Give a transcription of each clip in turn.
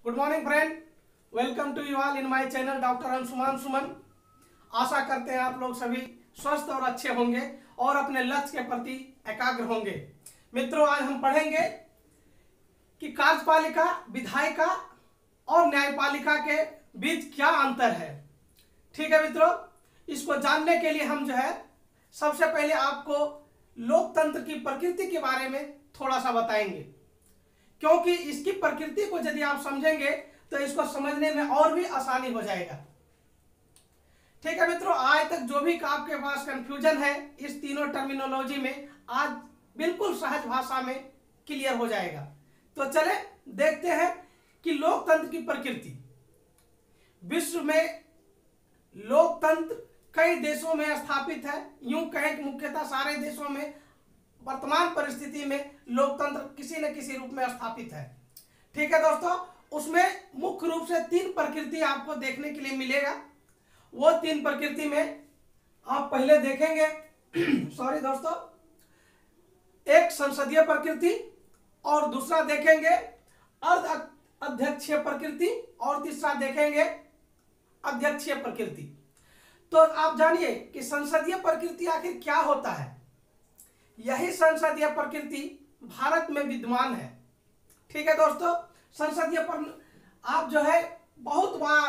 Good morning friend, welcome to you all in my channel doctor Anshuman Suman. आशा करते हैं आप लोग सभी स्वस्थ और अच्छे होंगे और अपने लक्ष्य के प्रति एकाग्र होंगे। मित्रों, आज हम पढ़ेंगे कि कार्यपालिका, विधायिका और न्यायपालिका के बीच क्या अंतर है। ठीक है मित्रों, इसको जानने के लिए हम सबसे पहले आपको लोकतंत्र की प्रकृति के बारे में थोड़ा सा बताएंगे, क्योंकि इसकी प्रकृति को यदि आप समझेंगे तो इसको समझने में और भी आसानी हो जाएगा। ठीक है मित्रों, आज तक जो भी आपके पास कंफ्यूजन है इस तीनों टर्मिनोलॉजी में, आज बिल्कुल सहज भाषा में क्लियर हो जाएगा। तो चले देखते हैं कि लोकतंत्र की प्रकृति। विश्व में लोकतंत्र कई देशों में स्थापित है। यूं कहें कि मुख्यतः सारे देशों में वर्तमान परिस्थिति में लोकतंत्र किसी न किसी रूप में स्थापित है। ठीक है दोस्तों, उसमें मुख्य रूप से तीन प्रकृति आपको देखने के लिए मिलेगा। वो तीन प्रकृति में आप पहले देखेंगे सॉरी दोस्तों, एक संसदीय प्रकृति, और दूसरा देखेंगे अर्ध अध्यक्षीय प्रकृति, और तीसरा देखेंगे अध्यक्षीय प्रकृति। तो आप जानिए कि संसदीय प्रकृति आखिर क्या होता है। यही संसदीय प्रकृति भारत में विद्यमान है। ठीक है दोस्तों, संसदीय आप बहुत बार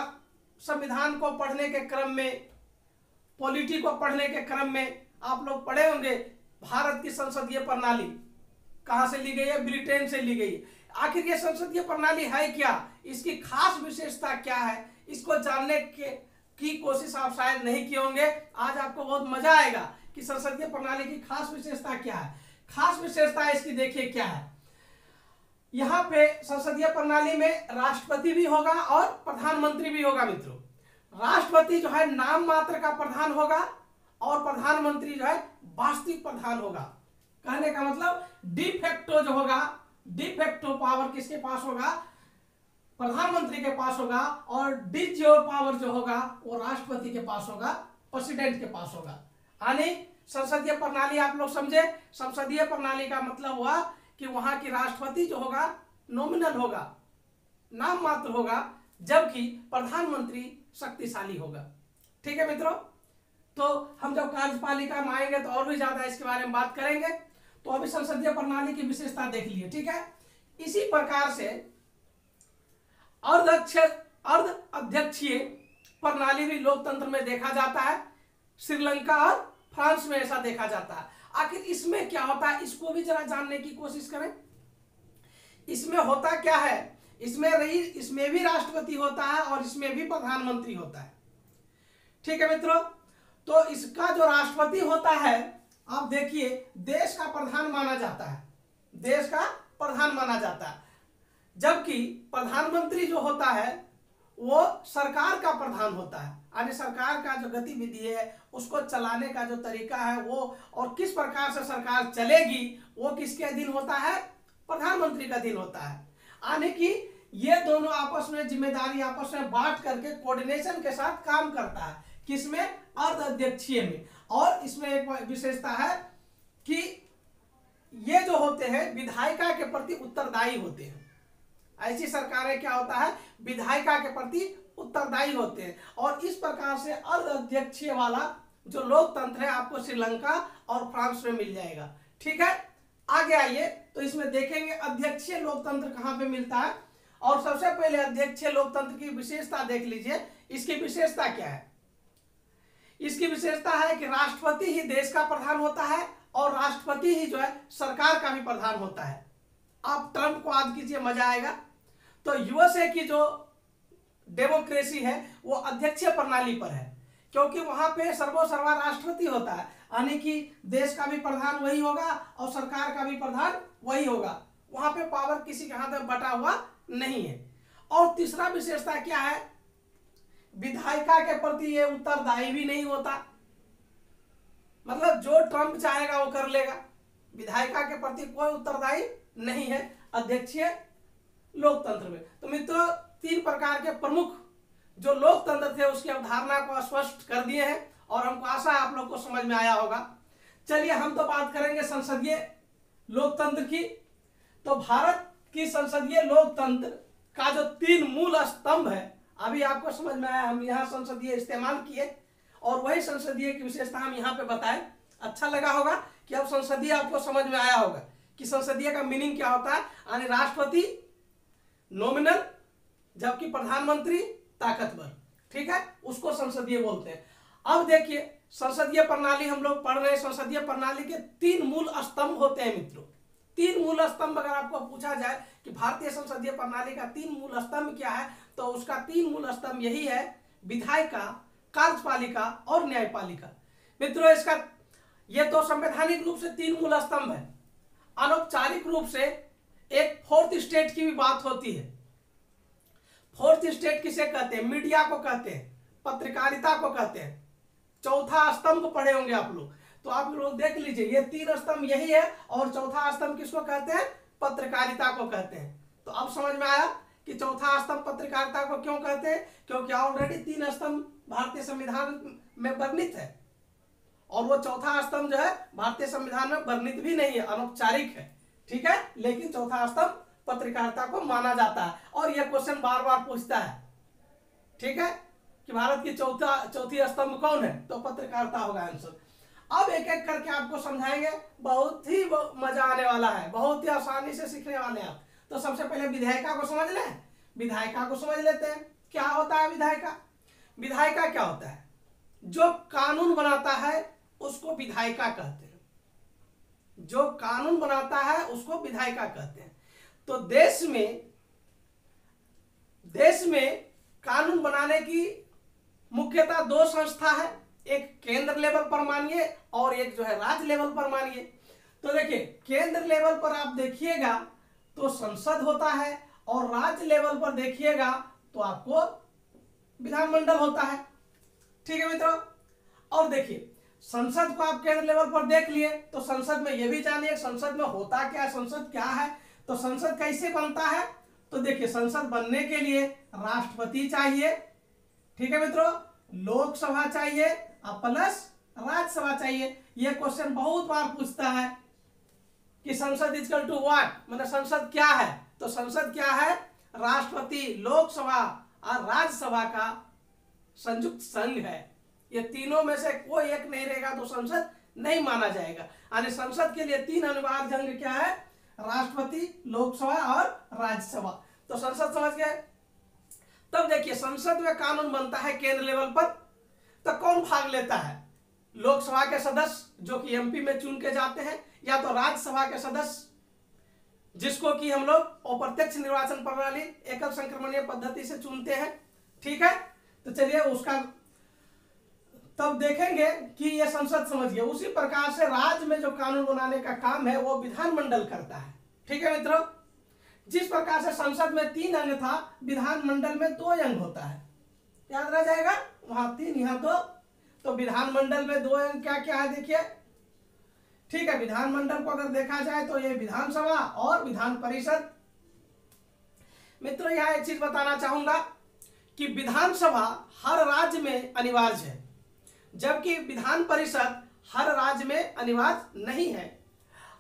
संविधान को पढ़ने के क्रम में, पॉलिटी को पढ़ने के क्रम में आप लोग पढ़े होंगे भारत की संसदीय प्रणाली कहां से ली गई है, ब्रिटेन से ली गई है। आखिर ये संसदीय प्रणाली है क्या, इसकी खास विशेषता क्या है, इसको जानने की कोशिश आप शायद नहीं किए होंगे। आज आपको बहुत मजा आएगा कि संसदीय प्रणाली की खास विशेषता क्या है। खास विशेषता इसकी देखिए क्या है। यहाँ पे संसदीय प्रणाली में राष्ट्रपति भी होगा और प्रधानमंत्री भी होगा। मित्रों, राष्ट्रपति नाम मात्र का प्रधान होगा और प्रधानमंत्री वास्तविक प्रधान होगा। कहने का मतलब डिफेक्टो होगा, डिफेक्टो पावर किसके पास होगा, प्रधानमंत्री के पास होगा, और डिज्योर पावर होगा वो राष्ट्रपति के पास होगा, प्रेसिडेंट के पास होगा। यानी संसदीय प्रणाली आप लोग समझे। संसदीय प्रणाली का मतलब हुआ कि वहां की राष्ट्रपति होगा नॉमिनल होगा, नाम मात्र होगा, जबकि प्रधानमंत्री शक्तिशाली होगा। ठीक है मित्रों, तो हम जब कार्यपालिका में आएंगे तो और भी ज्यादा इसके बारे में बात करेंगे। तो अभी संसदीय प्रणाली की विशेषता देख लिए। ठीक है, इसी प्रकार से अर्ध अध्यक्षीय प्रणाली भी लोकतंत्र में देखा जाता है। श्रीलंका और फ्रांस में ऐसा देखा जाता है। आखिर इसमें क्या होता है, इसको भी जरा जानने की कोशिश करें। इसमें होता क्या है, इसमें भी राष्ट्रपति होता है और इसमें भी प्रधानमंत्री होता है। ठीक है मित्रों, तो इसका जो राष्ट्रपति होता है, आप देखिए देश का प्रधान माना जाता है, देश का प्रधान माना जाता है, जबकि प्रधानमंत्री जो होता है वो सरकार का प्रधान होता है। यानी सरकार का जो गतिविधि है उसको चलाने का जो तरीका है वो, और किस प्रकार से सरकार चलेगी वो किसके अधीन होता है, प्रधानमंत्री का अधीन होता है। यानी कि ये दोनों आपस में जिम्मेदारी आपस में बांट करके कोऑर्डिनेशन के साथ काम करता है। किसमें, अर्ध अध्यक्षीय में। और इसमें एक विशेषता है कि ये जो होते हैं विधायिका के प्रति उत्तरदायी होते हैं। ऐसी सरकारें क्या होता है, विधायिका के प्रति उत्तरदायी होते हैं। और इस प्रकार से अर्ध अध्यक्षीय वाला जो लोकतंत्र है आपको श्रीलंका और फ्रांस में मिल जाएगा। ठीक है, आगे आइए तो इसमें देखेंगे अध्यक्षीय लोकतंत्र कहां पे मिलता है। और सबसे पहले अध्यक्षीय लोकतंत्र की विशेषता देख लीजिए। इसकी विशेषता क्या है, इसकी विशेषता है कि राष्ट्रपति ही देश का प्रधान होता है और राष्ट्रपति ही सरकार का भी प्रधान होता है। आप ट्रंप को याद कीजिए, मजा आएगा। तो यूएसए की जो डेमोक्रेसी है वो अध्यक्षीय प्रणाली पर है, क्योंकि वहां पे सर्वोसर्वा राष्ट्रपति होता है। यानी कि देश का भी प्रधान वही होगा और सरकार का भी प्रधान वही होगा। वहां पे पावर किसी के हाथ में बटा हुआ नहीं है। और तीसरा विशेषता क्या है, विधायिका के प्रति ये उत्तरदायी भी नहीं होता। मतलब जो ट्रंप चाहेगा वो कर लेगा, विधायिका के प्रति कोई उत्तरदायी नहीं है अध्यक्षीय लोकतंत्र में। तो मित्रों, तीन प्रकार के प्रमुख जो लोकतंत्र थे उसकी अवधारणा को स्पष्ट कर दिए हैं और हमको आशा है आप लोग को समझ में आया होगा। चलिए हम तो बात करेंगे संसदीय लोकतंत्र की। तो भारत की संसदीय लोकतंत्र का जो 3 मूल स्तंभ है, अभी आपको समझ में आया। हम यहाँ संसदीय इस्तेमाल किए और वही संसदीय की विशेषता हम यहाँ पे बताएं। अच्छा लगा होगा कि अब संसदीय आपको समझ में आया होगा कि संसदीय का मीनिंग क्या होता है। यानी राष्ट्रपति नॉमिनल, जबकि प्रधानमंत्री ताकतवर, ठीक है, उसको संसदीय बोलते हैं। अब देखिए संसदीय प्रणाली हम लोग पढ़ रहे हैं। संसदीय प्रणाली के 3 मूल स्तंभ होते हैं मित्रों। 3 मूल स्तंभ अगर आपको पूछा जाए कि भारतीय संसदीय प्रणाली का 3 मूल स्तंभ क्या है, तो उसका 3 मूल स्तंभ यही है: विधायिका, कार्यपालिका और न्यायपालिका। मित्रों इसका ये तो संवैधानिक रूप से 3 मूल स्तंभ है। अनौपचारिक रूप से एक 4th स्टेट की भी बात होती है। 4th स्टेट किसे कहते हैं? मीडिया को कहते हैं, पत्रकारिता को कहते हैं। चौथा स्तंभ पढ़े होंगे आप लोग, तो आप लोग देख लीजिए, ये 3 स्तंभ यही है और चौथा स्तंभ किसको कहते हैं? पत्रकारिता को कहते हैं। तो अब समझ में आया कि चौथा स्तंभ पत्रकारिता को क्यों कहते हैं, क्योंकि ऑलरेडी 3 स्तंभ भारतीय संविधान में वर्णित है और वो चौथा स्तंभ जो है भारतीय संविधान में वर्णित भी नहीं है, अनौपचारिक है, ठीक है, लेकिन चौथा स्तंभ पत्रकारिता को माना जाता है। और यह क्वेश्चन बार बार पूछता है, ठीक है, कि भारत की चौथी स्तंभ कौन है, तो पत्रकारिता होगा आंसर। अब एक एक करके आपको समझाएंगे, बहुत ही मजा आने वाला है, बहुत ही आसानी से सीखने वाले हैं आप। तो सबसे पहले विधायिका को समझ लें। विधायिका को समझ लेते हैं, क्या होता है विधायिका? विधायिका क्या होता है? जो कानून बनाता है उसको विधायिका कहते हैं। जो कानून बनाता है उसको विधायिका कहते हैं। तो देश में कानून बनाने की मुख्यतः 2 संस्था है, एक केंद्र लेवल पर मानिए और एक जो है राज्य लेवल पर मानिए। तो देखिए केंद्र लेवल पर आप देखिएगा तो संसद होता है और राज्य लेवल पर देखिएगा तो आपको विधानमंडल होता है, ठीक है मित्रों। और देखिए संसद को आप केंद्र लेवल पर देख लिए तो संसद में यह भी जानिए संसद में होता क्या है, संसद क्या है, तो संसद कैसे बनता है। तो देखिए संसद बनने के लिए राष्ट्रपति चाहिए, ठीक है मित्रों, लोकसभा चाहिए और प्लस राज्यसभा चाहिए। यह क्वेश्चन बहुत बार पूछता है कि संसद इक्वल टू व्हाट, मतलब संसद क्या है। तो संसद क्या है? राष्ट्रपति, लोकसभा और राज्यसभा का संयुक्त संघ है। ये तीनों में से कोई एक नहीं रहेगा तो संसद नहीं माना जाएगा। यानी संसद के लिए 3 अनिवार्य अंग क्या है? राष्ट्रपति, लोकसभा और राज्यसभा। तो संसद समझ गए। तब देखिए संसद में कानून बनता है केंद्र लेवल पर, तो कौन भाग लेता है? लोकसभा के सदस्य जो कि एमपी में चुन के जाते हैं, या तो राज्यसभा के सदस्य जिसको कि हम लोग अप्रत्यक्ष निर्वाचन प्रणाली एकल संक्रमणीय पद्धति से चुनते हैं, ठीक है। तो चलिए उसका तब देखेंगे कि यह संसद समझ गए। उसी प्रकार से राज्य में जो कानून बनाने का काम है वो विधानमंडल करता है, ठीक है मित्रों। जिस प्रकार से संसद में 3 अंग था, विधानमंडल में 2 अंग होता है, याद रह जाएगा, वहां 3 यहाँ 2। तो विधानमंडल में 2 अंग क्या क्या है देखिए, ठीक है। विधानमंडल को अगर देखा जाए तो ये विधानसभा और विधान परिषद। मित्रों यहाँ एक चीज बताना चाहूंगा कि विधानसभा हर राज्य में अनिवार्य है, जबकि विधान परिषद हर राज्य में अनिवार्य नहीं है।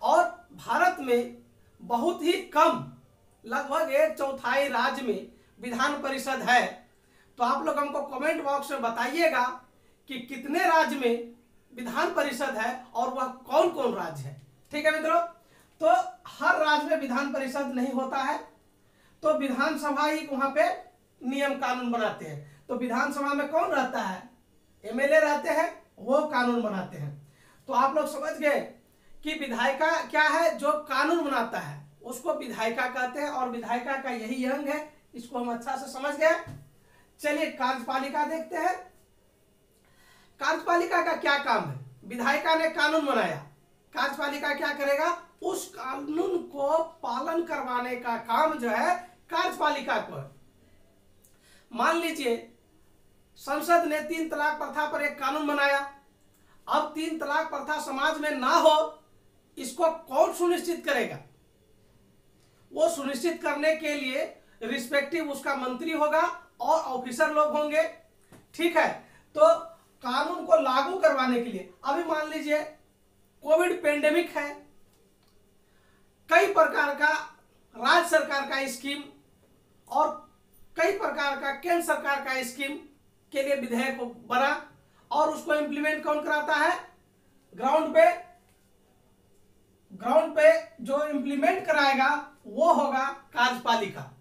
और भारत में बहुत ही कम, लगभग 1/4 राज्य में विधान परिषद है। तो आप लोग हमको कमेंट बॉक्स में बताइएगा कि कितने राज्य में विधान परिषद है और वह कौन कौन राज्य है, ठीक है मित्रों। तो हर राज्य में विधान परिषद नहीं होता है, तो विधानसभा ही वहां पे नियम कानून बनाते हैं। तो विधानसभा में कौन रहता है? एमएलए रहते हैं, वो कानून बनाते हैं। तो आप लोग समझ गए कि विधायिका क्या है? जो कानून बनाता है उसको विधायिका कहते हैं और विधायिका का यही अंग है। इसको हम अच्छा से समझ गए। चलिए कार्यपालिका देखते हैं। कार्यपालिका का क्या काम है? विधायिका ने कानून बनाया, कार्यपालिका क्या करेगा? उस कानून को पालन करवाने का काम जो है कार्यपालिका को है। मान लीजिए संसद ने 3 तलाक प्रथा पर एक कानून बनाया। अब 3 तलाक प्रथा समाज में ना हो, इसको कौन सुनिश्चित करेगा? वो सुनिश्चित करने के लिए रिस्पेक्टिव उसका मंत्री होगा और ऑफिसर लोग होंगे, ठीक है। तो कानून को लागू करवाने के लिए, अभी मान लीजिए कोविड पेंडेमिक है, कई प्रकार का राज्य सरकार का स्कीम और कई प्रकार का केंद्र सरकार का स्कीम के लिए विधेयक बना और उसको इम्प्लीमेंट कौन कराता है? ग्राउंड पे जो इम्प्लीमेंट कराएगा वो होगा कार्यपालिका,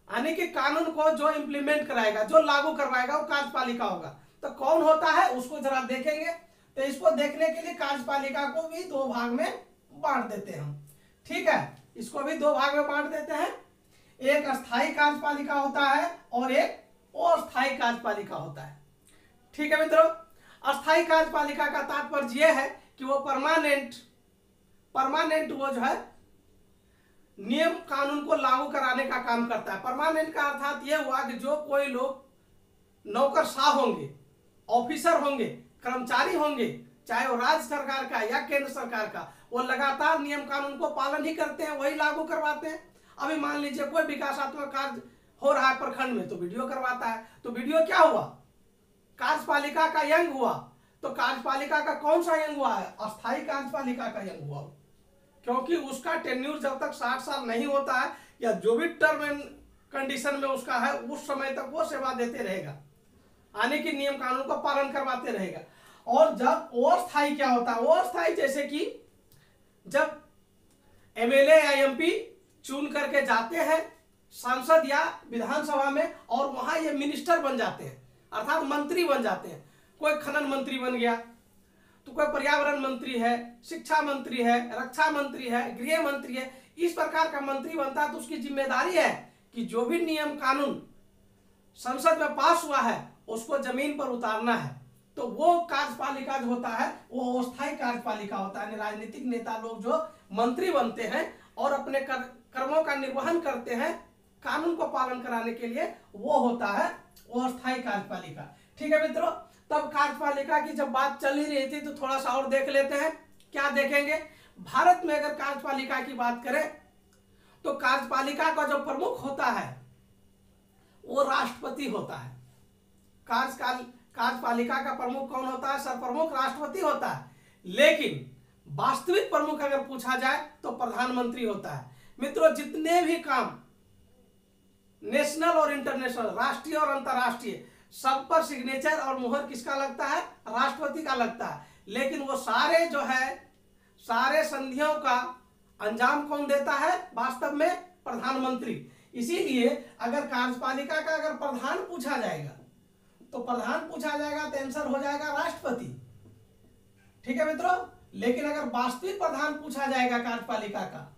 यानी कि कानून को जो इम्प्लीमेंट कराएगा, जो लागू करवाएगा वो कार्यपालिका होगा। तो कौन होता है उसको जरा देखेंगे। तो इसको देखने के लिए कार्यपालिका को भी दो भाग में बांट देते हैं हम, ठीक है, इसको भी दो भाग में बांट देते हैं। एक अस्थायी कार्यपालिका होता है और एक अस्थायी कार्यपालिका होता है, ठीक है मित्रों। अस्थायी कार्यपालिका का तात्पर्य यह है कि वो परमानेंट वो जो है नियम कानून को लागू कराने का काम करता है। परमानेंट का अर्थात यह हुआ कि जो कोई लोग नौकरशाह होंगे, ऑफिसर होंगे, कर्मचारी होंगे, चाहे वो राज्य सरकार का या केंद्र सरकार का, वो लगातार नियम कानून को पालन ही करते हैं, वही लागू करवाते हैं। अभी मान लीजिए कोई विकासात्मक कार्य हो रहा है प्रखंड में तो वीडियो करवाता है, तो वीडियो क्या हुआ? कार्यपालिका का यंग हुआ। तो कार्यपालिका का कौन सा यंग हुआ है? अस्थायी कार्यपालिका का यंग हुआ, क्योंकि उसका टेन्यूर जब तक 60 साल नहीं होता है या जो भी टर्म एंड कंडीशन में उसका है उस समय तक वो सेवा देते रहेगा, यानी कि नियम कानून को पालन करवाते रहेगा। और जब अस्थायी क्या होता है? अस्थायी जैसे कि जब एमएलए या एमपी चुन करके जाते हैं सांसद या विधानसभा में और वहां ये मिनिस्टर बन जाते हैं, अर्थात मंत्री बन जाते हैं। कोई खनन मंत्री बन गया, तो कोई पर्यावरण मंत्री है, शिक्षा मंत्री है, रक्षा मंत्री है, गृह मंत्री है, इस प्रकार का मंत्री बनता है। तो उसकी जिम्मेदारी है कि जो भी नियम कानून संसद में पास हुआ है उसको जमीन पर उतारना है। तो वो कार्यपालिका जो होता है वो अस्थायी कार्यपालिका होता है। राजनीतिक नेता लोग जो मंत्री बनते हैं और अपने कर्मों का निर्वहन करते हैं कानून को पालन कराने के लिए, वो होता है वो अस्थायी कार्यपालिका, ठीक है मित्रों। तब कार्यपालिका की जब बात चल ही रही थी तो थोड़ा सा और देख लेते हैं। क्या देखेंगे? भारत में अगर कार्यपालिका की बात करें तो कार्यपालिका का जो प्रमुख होता है वो राष्ट्रपति होता है। कार्यपालिका का प्रमुख कौन होता है? सरप्रमुख राष्ट्रपति होता है। लेकिन वास्तविक प्रमुख अगर पूछा जाए तो प्रधानमंत्री होता है। मित्रों, जितने भी काम नेशनल और इंटरनेशनल, राष्ट्रीय और अंतर्राष्ट्रीय, सब पर सिग्नेचर और मुहर किसका लगता है? राष्ट्रपति का लगता है। लेकिन वो सारे जो है सारे संधियों का अंजाम कौन देता है? वास्तव में प्रधानमंत्री। इसीलिए अगर कार्यपालिका का अगर प्रधान पूछा जाएगा तो आंसर हो जाएगा राष्ट्रपति, ठीक है मित्रों। लेकिन अगर वास्तविक प्रधान पूछा जाएगा कार्यपालिका का,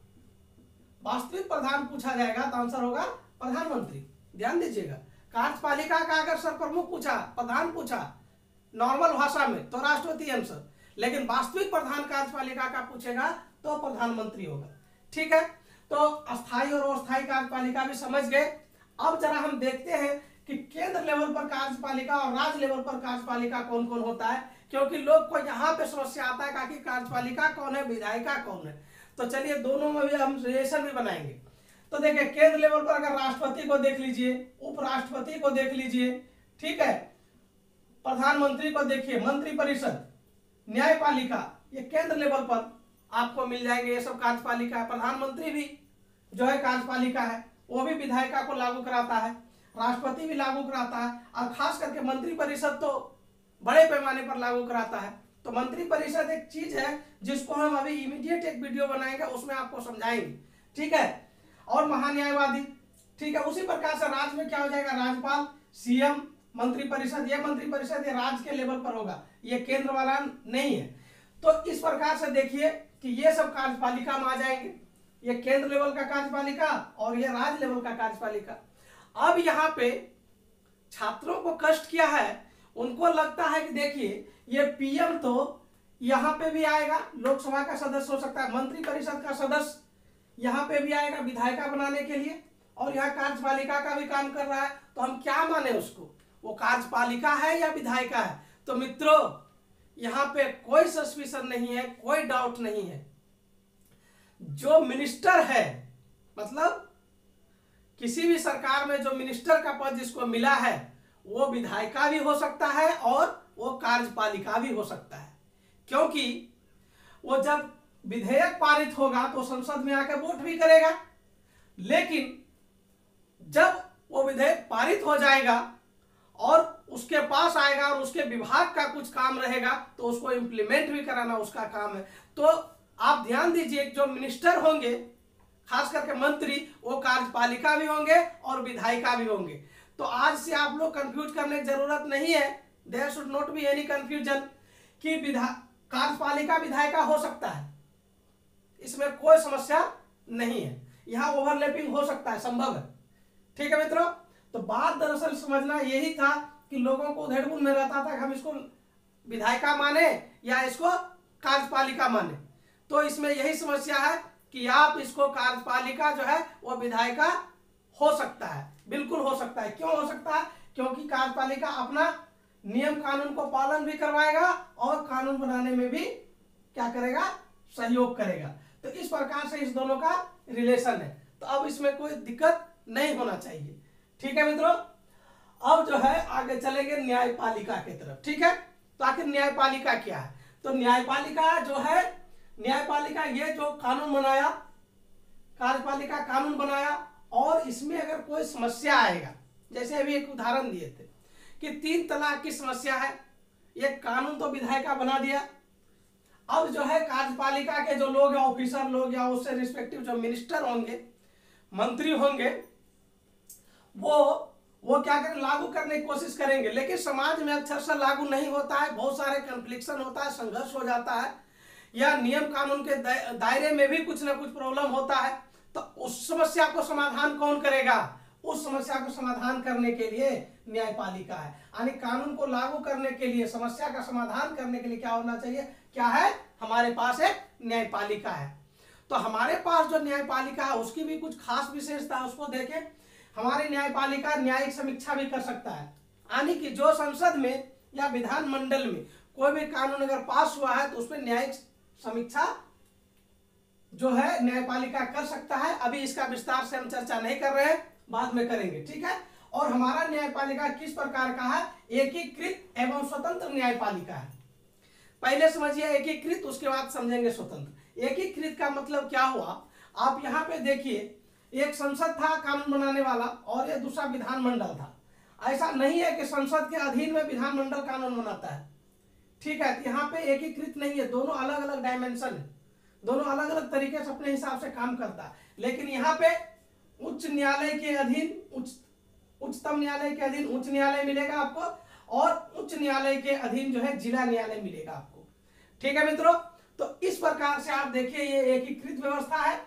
वास्तविक प्रधान पूछा जाएगा तो आंसर होगा प्रधानमंत्री। ध्यान दीजिएगा, कार्यपालिका का अगर सरप्रमुख पूछा, प्रधान पूछा नॉर्मल भाषा में तो राष्ट्रपति आंसर, लेकिन वास्तविक प्रधान कार्यपालिका का पूछेगा तो प्रधानमंत्री होगा, ठीक है। तो अस्थायी और अस्थायी कार्यपालिका भी समझ गए। अब जरा हम देखते हैं कि केंद्र लेवल पर कार्यपालिका और राज्य लेवल पर कार्यपालिका कौन कौन होता है, क्योंकि लोग को यहाँ पे समस्या आता है कि कार्यपालिका कौन है, विधायिका कौन है। तो चलिए दोनों में भी हम रिलेशन भी बनाएंगे। तो देखिए, केंद्र लेवल पर अगर राष्ट्रपति को देख लीजिए, उपराष्ट्रपति को देख लीजिए, ठीक है, प्रधानमंत्री को देखिए, मंत्रिपरिषद, न्यायपालिका, ये केंद्र लेवल पर आपको मिल जाएंगे। ये सब कार्यपालिका है। प्रधानमंत्री भी जो है कार्यपालिका है, वो भी विधायिका को लागू कराता है, राष्ट्रपति भी लागू कराता है, और खास करके मंत्रिपरिषद तो बड़े पैमाने पर लागू कराता है। तो मंत्रिपरिषद एक चीज है जिसको हम अभी इमीडिएट एक वीडियो बनाएंगे, उसमें आपको समझाएंगे, ठीक है। और महान्यायवादी, ठीक है। उसी प्रकार से राज्य में क्या हो जाएगा? राज्यपाल, सीएम, मंत्रिपरिषद। ये मंत्रिपरिषद ये राज्य के लेवल पर होगा, ये केंद्र वाला नहीं है। तो इस प्रकार से देखिए कि ये सब कार्यपालिका में आ जाएंगे, ये केंद्र लेवल का कार्यपालिका और ये राज्य लेवल का कार्यपालिका। अब यहाँ पे छात्रों को कष्ट क्या है, उनको लगता है कि देखिए ये पीएम तो यहाँ पे भी आएगा, लोकसभा का सदस्य हो सकता है, मंत्रिपरिषद का सदस्य यहाँ पे भी आएगा विधायिका बनाने के लिए, और यहाँ कार्यपालिका का भी काम कर रहा है। तो हम क्या माने उसको, वो कार्यपालिका है या विधायिका है? तो मित्रों, यहाँ पे कोई सस्पिशन नहीं है, कोई डाउट नहीं है। जो मिनिस्टर है, मतलब किसी भी सरकार में जो मिनिस्टर का पद जिसको मिला है, वो विधायिका भी हो सकता है और वो कार्यपालिका भी हो सकता है, क्योंकि वो जब विधेयक पारित होगा तो संसद में आकर वोट भी करेगा। लेकिन जब वो विधेयक पारित हो जाएगा और उसके पास आएगा और उसके विभाग का कुछ काम रहेगा तो उसको इम्प्लीमेंट भी कराना उसका काम है। तो आप ध्यान दीजिए, जो मिनिस्टर होंगे खास करके मंत्री, वो कार्यपालिका भी होंगे और विधायिका भी होंगे। तो आज से आप लोग कंफ्यूज करने की जरूरत नहीं है, there should not be any confusion कि कार्यपालिका विधायिका हो सकता है, इसमें कोई समस्या नहीं है, यहाँ ओवरलैपिंग हो सकता है, संभव है। ठीक है मित्रों, तो बात दरअसल समझना यही था कि लोगों को उधेड़बुन में रहता था कि हम इसको विधायिका माने या इसको कार्यपालिका माने। तो इसमें यही समस्या है कि आप इसको कार्यपालिका जो है वो विधायिका हो सकता है, बिल्कुल हो सकता है। क्यों हो सकता है? क्योंकि कार्यपालिका अपना नियम कानून को पालन भी करवाएगा और कानून बनाने में भी क्या करेगा, सहयोग करेगा। तो इस प्रकार से इस दोनों का रिलेशन है, तो अब इसमें कोई दिक्कत नहीं होना चाहिए। ठीक है मित्रों, अब जो है आगे चलेंगे न्यायपालिका की तरफ। ठीक है, तो आखिर न्यायपालिका क्या है? तो न्यायपालिका जो है, न्यायपालिका ये जो कानून बनाया, कार्यपालिका कानून बनाया और इसमें अगर कोई समस्या आएगा, जैसे अभी एक उदाहरण दिए थे कि 3 तलाक की समस्या है, ये कानून तो विधायिका बना दिया। अब जो है कार्यपालिका के जो लोग हैं, ऑफिसर लोग या उससे रिस्पेक्टिव जो मिनिस्टर होंगे, मंत्री होंगे, वो क्या करें, लागू करने की कोशिश करेंगे, लेकिन समाज में अक्सर से लागू नहीं होता है, बहुत सारे कन्फ्लिक्शन होता है, संघर्ष हो जाता है, या नियम कानून के दायरे में भी कुछ ना कुछ प्रॉब्लम होता है। तो उस समस्या को समाधान कौन करेगा? उस समस्या को समाधान करने के लिए न्यायपालिका है। यानी कानून को लागू करने के लिए, समस्या का समाधान करने के लिए क्या होना चाहिए? क्या है? हमारे पास एक न्यायपालिका है। तो हमारे पास जो न्यायपालिका है उसकी भी कुछ खास विशेषता है, उसको देखें। हमारी न्यायपालिका न्यायिक समीक्षा भी कर सकता है, यानी कि जो संसद में या विधानमंडल में कोई भी कानून अगर पास हुआ है तो उसमें न्यायिक समीक्षा जो है न्यायपालिका कर सकता है। अभी इसका विस्तार से हम चर्चा नहीं कर रहे हैं, बाद में करेंगे। ठीक है, और हमारा न्यायपालिका किस प्रकार का है? एकीकृत एवं स्वतंत्र न्यायपालिका है। पहले समझिए एकीकृत, उसके बाद समझेंगे स्वतंत्र। एकीकृत का मतलब क्या हुआ? आप यहाँ पे देखिए, एक संसद था कानून बनाने वाला और ये दूसरा विधानमंडल था। ऐसा नहीं है कि संसद के अधीन में विधानमंडल कानून बनाता है। ठीक है, यहाँ पे एकीकृत नहीं है, दोनों अलग अलग डायमेंशन है, दोनों अलग अलग तरीके से अपने हिसाब से काम करता है। लेकिन यहाँ पे उच्च न्यायालय के अधीन उच्चतम न्यायालय के अधीन उच्च न्यायालय मिलेगा आपको, और उच्च न्यायालय के अधीन जो है जिला न्यायालय मिलेगा आपको। ठीक है मित्रों, तो इस प्रकार से आप देखिए ये एकीकृत व्यवस्था है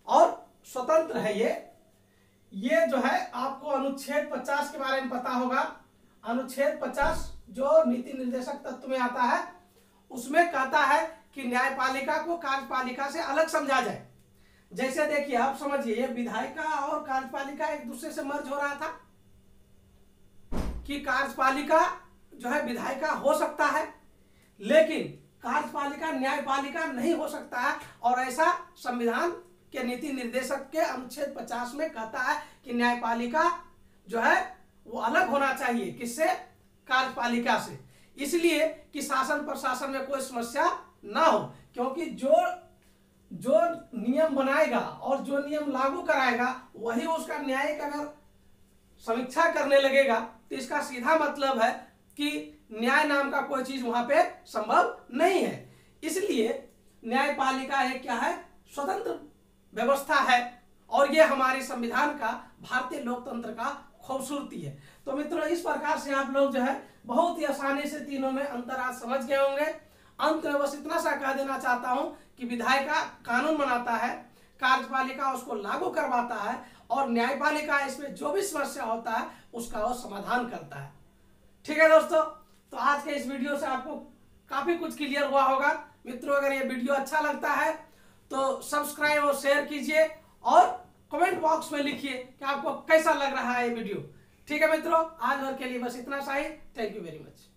और स्वतंत्र है। ये जो है आपको अनुच्छेद 50 के बारे में पता होगा। अनुच्छेद 50 जो नीति निर्देशक तत्व में आता है, उसमें कहता है कि न्यायपालिका को कार्यपालिका से अलग समझा जाए। जैसे देखिए, आप समझिए, विधायिका और कार्यपालिका एक दूसरे से मर्ज हो रहा था कि कार्यपालिका जो है विधायिका हो सकता है, लेकिन कार्यपालिका न्यायपालिका नहीं हो सकता है। और ऐसा संविधान के नीति निर्देशक के अनुच्छेद 50 में कहता है कि न्यायपालिका जो है वो अलग होना चाहिए, किससे? कार्यपालिका से। इसलिए कि शासन प्रशासन में कोई समस्या ना हो, क्योंकि जो नियम बनाएगा और जो नियम लागू कराएगा वही उसका न्यायिक अगर समीक्षा करने लगेगा तो इसका सीधा मतलब है कि न्याय नाम का कोई चीज वहां पे संभव नहीं है। इसलिए न्यायपालिका एक क्या है? स्वतंत्र व्यवस्था है, और ये हमारे संविधान का, भारतीय लोकतंत्र का खूबसूरती है। तो मित्रों, इस प्रकार से आप लोग जो है बहुत ही आसानी से तीनों में अंतर आज समझ गए होंगे। अंत में बस इतना सा कह देना चाहता हूं कि विधायिका कानून बनाता है, कार्यपालिका उसको लागू करवाता है, और न्यायपालिका इसमें जो भी समस्या होता है उसका वो समाधान करता है। ठीक है दोस्तों, तो आज के इस वीडियो से आपको काफी कुछ क्लियर हुआ होगा। मित्रों, अगर ये वीडियो अच्छा लगता है तो सब्सक्राइब और शेयर कीजिए, और कमेंट बॉक्स में लिखिए कि आपको कैसा लग रहा है ये वीडियो। ठीक है मित्रों, आज भर के लिए बस इतना सा ही। Thank you very much.